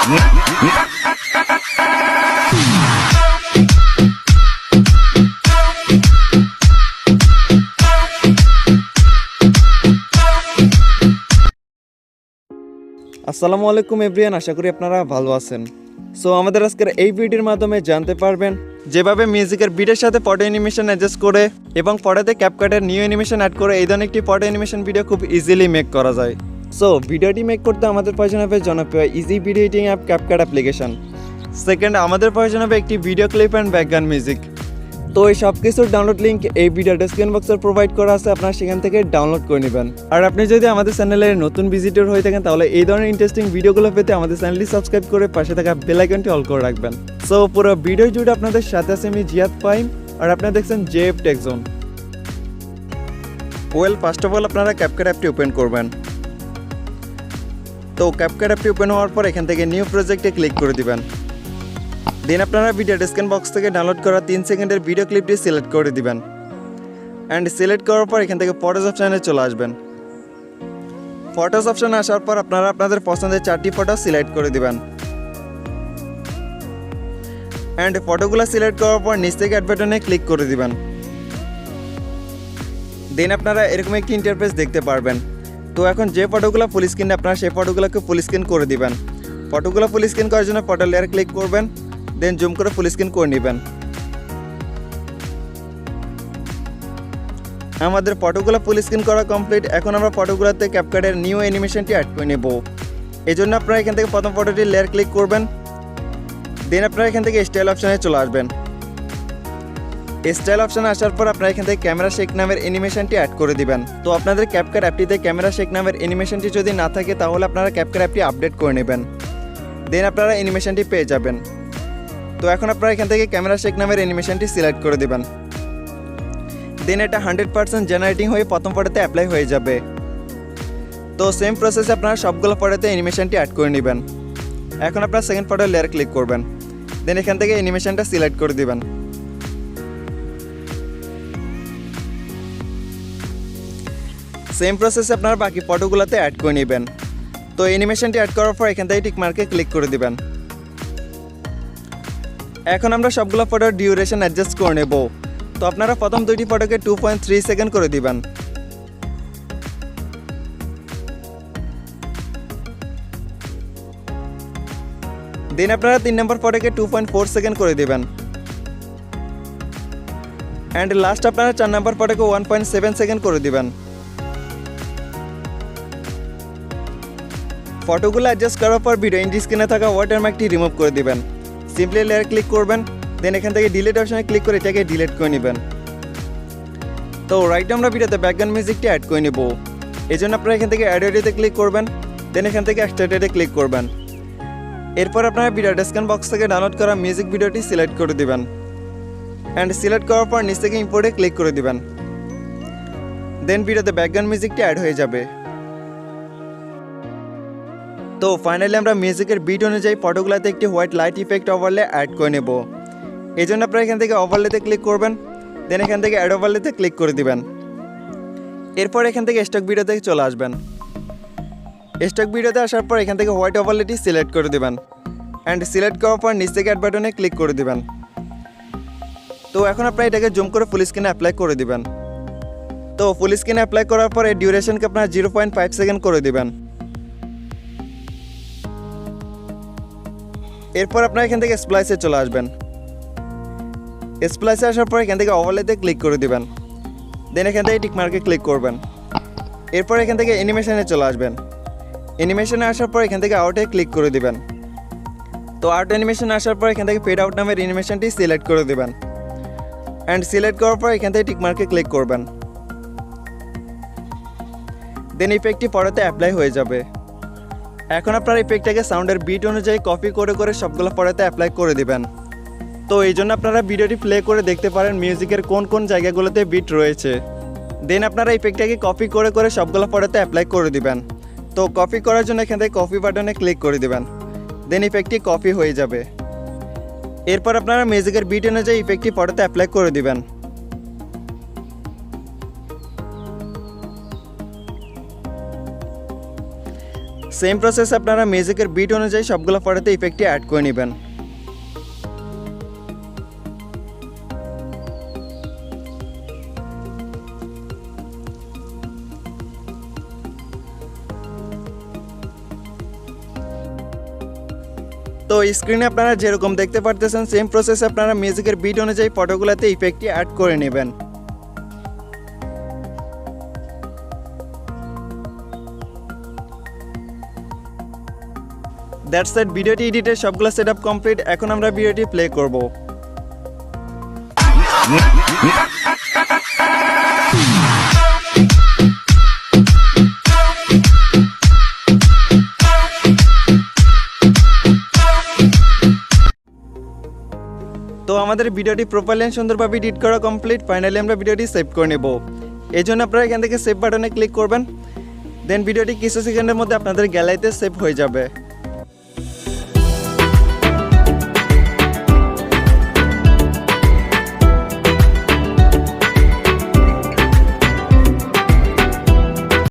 আসসালামু আলাইকুম এভরিওয়ান, আশা করি আপনারা ভালো আছেন। সো আমাদের আজকের এই ভিডিওর মাধ্যমে জানতে পারবেন যেভাবে মিউজিকের বিটের সাথে ফটো অ্যানিমেশন অ্যাডজাস্ট করে এবং ফটোতে ক্যাপকাটের নিউ অ্যানিমেশন অ্যাড করে এই ধরনের একটি ফটো অ্যানিমেশন ভিডিও খুব ইজিলি মেক করা যায়। সো ভিডিওটি মেক করতে আমাদের প্রয়োজন হবে জনপ্রিয় easy video editing app CapCut application. Second, আমাদের প্রয়োজন হবে একটি video clip and background music. তো এই সব কিছুর ডাউনলোড লিঙ্ক এই ভিডিও ডেসক্রিপশন বক্সে প্রোভাইড করা আছে, আপনারা সেখান থেকে ডাউনলোড করে নেবেন। আর আপনি যদি আমাদের চ্যানেলের নতুন ভিজিটর হয়ে থাকেন তাহলে এই ধরনের ইন্টারেস্টিং ভিডিওগুলো পেতে আমাদের চ্যানেলটি সাবস্ক্রাইব করে পাশে থাকা বেল আইকনটি অল করে রাখবেন। সো পুরো ভিডিও জুড়ে আপনাদের সাথে আছে আমি জিহাদ ফাহিম, আর আপনারা দেখছেন JF tech zone. First of all আপনারা ক্যাপকাট অ্যাপটি ওপেন করবেন। তো ক্যাপকাট অ্যাপটি ওপেন হওয়ার পর এখান থেকে নিউ প্রজেক্টে ক্লিক করে দিবেন। দেন আপনারা ভিডিও ডেসক্রিপশন বক্স থেকে ডাউনলোড করা 3 সেকেন্ডের ভিডিও ক্লিপটি সিলেক্ট করে দিবেন। অ্যান্ড সিলেক্ট করার পর এখান থেকে ফটোস অপশানে চলে আসবেন। ফটোস অপশানে আসার পর আপনারা আপনাদের পছন্দের 4টি ফটো সিলেক্ট করে দিবেন। অ্যান্ড ফটোগুলো সিলেক্ট করার পর নিচ থেকে অ্যাড বাটনে ক্লিক করে দিবেন। দেন আপনারা এরকম একটি ইন্টারফেস দেখতে পারবেন। তো এখন যে ফটোগুলো ফুল স্ক্রিনে আপনারা সেই ফটোগুলোকে ফুল স্ক্রিন করে দিবেন। ফটোগুলো ফুল স্ক্রিন করার জন্য ফটো লেয়ার ক্লিক করবেন, দেন জুম করে ফুল স্ক্রিন করে নেবেন। আমাদের ফটোগুলো ফুল স্ক্রিন করা কমপ্লিট। এখন আমরা ফটোগুলোতে ক্যাপকাটের নিউ অ্যানিমেশনটি অ্যাড করে নেব। এই জন্য আপনারা এখান থেকে প্রথম ফটোটির লেয়ার ক্লিক করবেন, দেন আপনারা এখান থেকে স্টাইল অপশানে চলে আসবেন। স্টাইল অপশানে আসার পর আপনারা এখান থেকে ক্যামেরা শেক নামের অ্যানিমেশনটি অ্যাড করে দিবেন। তো আপনাদের ক্যাপকাট অ্যাপটিতে ক্যামেরা শেক নামের অ্যানিমেশনটি যদি না থাকে তাহলে আপনারা ক্যাপকাট অ্যাপটি আপডেট করে নেবেন, দেন আপনারা অ্যানিমেশনটি পেয়ে যাবেন। তো এখন আপনারা এখান থেকে ক্যামেরা শেক নামের অ্যানিমেশনটি সিলেক্ট করে দিবেন। দেন এটা 100% জেনারেটিং হয়ে প্রথম ফটোতে অ্যাপ্লাই হয়ে যাবে। তো সেম প্রসেসে আপনারা সবগুলো ফটোতে অ্যানিমেশনটি অ্যাড করে নেবেন। এখন আপনারা সেকেন্ড ফটো লেয়ার ক্লিক করবেন, দেন এখান থেকে অ্যানিমেশনটা সিলেক্ট করে দিবেন। সেম প্রসেসে আপনারা বাকি ফটোগুলোতে অ্যাড করে নেবেন। তো অ্যানিমেশনটি অ্যাড করার পর এখান থেকে টিক মার্কে ক্লিক করে দিবেন। এখন আমরা সবগুলো ফটোর ডিউরেশন অ্যাডজাস্ট করে নেব। তো আপনারা প্রথম 2টি ফটোকে 2.3 সেকেন্ড করে দিবেন। দেন আপনারা 3 নম্বর ফটোকে 2.4 সেকেন্ড করে দিবেন। অ্যান্ড লাস্ট আপনারা 4 নম্বর ফটোকে 1.7 সেকেন্ড করে দিবেন। ফটোগুলো অ্যাডজাস্ট করার পর ভিডিও এন্ড স্ক্রিনে থাকা ওয়াটারমার্কটি রিমুভ করে দিবেন। সিম্পলি লেয়ার ক্লিক করবেন, দেন এখান থেকে ডিলিট অপশনে ক্লিক করে এটাকে ডিলিট করে নেবেন। তো রাইট আমরা ভিডিওতে ব্যাকগ্রাউন্ড মিউজিকটি অ্যাড করে নেব। এই জন্য আপনারা এখান থেকে অ্যাড অডিওতে ক্লিক করবেন, দেন এখান থেকে এক্সট্রাক্টেডে ক্লিক করবেন। এরপর আপনারা ভিডিও ডেসক্রিপশন বক্স থেকে ডাউনলোড করা মিউজিক ভিডিওটি সিলেক্ট করে দিবেন। অ্যান্ড সিলেক্ট করার পর নিচ থেকে ইম্পোর্টে ক্লিক করে দিবেন। দেন ভিডিওতে ব্যাকগ্রাউন্ড মিউজিকটি অ্যাড হয়ে যাবে। তো ফাইনালি আমরা মিউজিকের বিট অনুযায়ী ফটোগুলোতে একটি white light effect overlay add করে নেব। এই জন্য আপনারা এখান থেকে ওভারলেতে ক্লিক করবেন, দেন এখান থেকে অ্যাড ওভারলেতে ক্লিক করে দিবেন। এরপর এখান থেকে স্টক ভিডিওতে চলে আসবেন। স্টক ভিডিওতে আসার পর এখান থেকে হোয়াইট ওভারলেটি সিলেক্ট করে দিবেন। অ্যান্ড সিলেক্ট করার পর নিচ থেকে অ্যাড বাটনে ক্লিক করে দিবেন। তো এখন আপনারা এটাকে জুম করে ফুল স্ক্রিনে অ্যাপ্লাই করে দিবেন। তো ফুল স্ক্রিনে অ্যাপ্লাই করার পর এই ডিউরেশনকে আপনারা 0.5 সেকেন্ড করে দিবেন। এরপর আপনারা এখান থেকে স্প্লাইসে চলে আসবেন। স্প্লাইসে আসার পর এখান থেকে ওভারলেতে ক্লিক করে দিবেন, দেন এখান থেকে টিক মার্কে ক্লিক করবেন। এরপর এখান থেকে অ্যানিমেশনে চলে আসবেন। অ্যানিমেশনে আসার পর এখান থেকে আউটে ক্লিক করে দিবেন। তো আউট অ্যানিমেশনে আসার পর এখান থেকে ফেড আউট নামের অ্যানিমেশনটি সিলেক্ট করে দিবেন। অ্যান্ড সিলেক্ট করার পর এখান থেকে টিক মার্কে ক্লিক করবেন। দেন ইফেক্টটি ফটোতে অ্যাপ্লাই হয়ে যাবে। এখন আপনার ইফেক্টটাকে সাউন্ডের বিট অনুযায়ী কপি করে করে সবগুলো ফটোতে অ্যাপ্লাই করে দিবেন। তো এই জন্য আপনারা ভিডিওটি প্লে করে দেখতে পারেন মিউজিকের কোন কোন জায়গাগুলোতে বিট রয়েছে। দেন আপনারা ইফেক্টটাকে কপি করে করে সবগুলো ফটোতে অ্যাপ্লাই করে দিবেন। তো কপি করার জন্য এখান থেকে কপি বাটনে ক্লিক করে দিবেন, দেন ইফেক্টটি কপি হয়ে যাবে। এরপর আপনারা মিউজিকের বিট অনুযায়ী ইফেক্টটি ফটোতে অ্যাপ্লাই করে দিবেন। সেম প্রসেস আপনারা মিউজিকের বিট অনুযায়ী সবগুলো ফটোতে ইফেক্টটি অ্যাড করে নেবেন। তো স্ক্রিনে আপনারা যেরকম দেখতে পারতেছেন সেম প্রসেসে আপনারা মিউজিকের বিট অনুযায়ী ফটোগুলোতে ইফেক্টটি অ্যাড করে নেবেন। দ্যাটস ইট, ভিডিওটি এডিটের সবগুলো সেটআপ কমপ্লিট। এখন আমরা ভিডিওটি প্লে করব। তো আমাদের ভিডিওটি প্রপারলি সুন্দরভাবে এডিট করা কমপ্লিট। ফাইনালি আমরা ভিডিওটি সেভ করে নেব। এই জন্য আপনারা এখান থেকে সেভ বাটনে ক্লিক করবেন, দেন ভিডিওটি কিছু সেকেন্ডের মধ্যে আপনাদের গ্যালারিতে সেভ হয়ে যাবে।